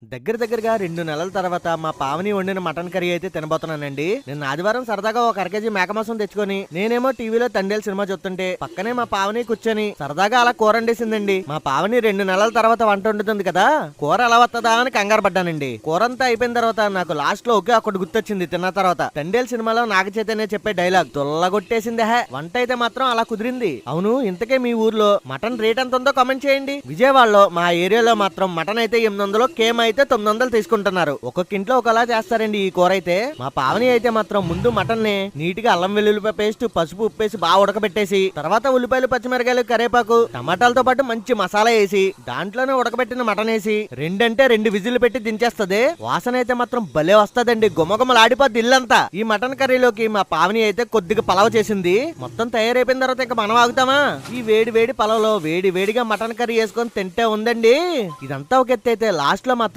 దగ్గరగా 2 నెలల తర్వాత మా పావని వండిన మటన్ కర్రీ అయితే తినబోతున్నానండి. నిన్న ఆదివారం సరదాగా ఒక అరకేజీ మేకమాంసం తెచ్చుకొని నేనేమో టీవీలో తండేలు సినిమా చూస్తుంటే పక్కనే మా పావని కూర్చొని సరదాగా అలా కూర వండేసిందండి. మా పావని 2 నెలల తర్వాత వంట వండుతుంది కదా, కూర ఎలా వస్తుందా అని కంగారు పడ్డానండి. కూర అంతా అయిపోయిన తర్వాత నాకు లాస్ట్ లో ఒకే ఒకటి గుర్తొచ్చింది తిన్న తర్వాత. తండేలు సినిమాలో నాగ చైతన్య చెప్పే డైలాగ్ తొల్లగొట్టేసింది. వంట అయితే మాత్రం అలా కుదిరింది. అవును, ఇంతకే మీ ఊర్లో మటన్ రేట్ ఎంత ఉందో కామెంట్ చేయండి. విజయవాడలో మా ఏరియాలో మాత్రం మటన్ అయితే 800, కేమ్ అయితే 900 తీసుకుంటున్నారు. ఒక్కొక్క ఇంట్లో ఒకలా చేస్తారండి ఈ కూర అయితే. మా పావని అయితే మాత్రం ముందు మటన్ ని నీట్ గా అల్లం వెల్లుల్లిపాయ పేస్ట్, పసుపు, ఉప్పేసి బాగా ఉడకబెట్టేసి తర్వాత ఉల్లిపాయలు, పచ్చిమిరకాయలు, కరేపాకు, టమాటాలతో పాటు మంచి మసాలా వేసి దాంట్లోనే ఉడకబెట్టిన మటన్ వేసి 2 విజిల్ పెట్టి దించేస్తది. వాసన అయితే మాత్రం భలే వస్తదండి, గుమగుమలాడిపోద్ది ఇల్లంతా. ఈ మటన్ కర్రీలోకి మా పావని అయితే కొద్దిగా పలావ్ చేసింది. మొత్తం తయారైపోయిన తర్వాత ఇంకా మనం ఆగుతామా? ఈ వేడి వేడి పలావ్లో వేడి వేడిగా మటన్ కర్రీ వేసుకొని తింటే ఉందండి. ఇదంతా ఒక ఎత్తు అయితే లాస్ట్ లో మాత్రం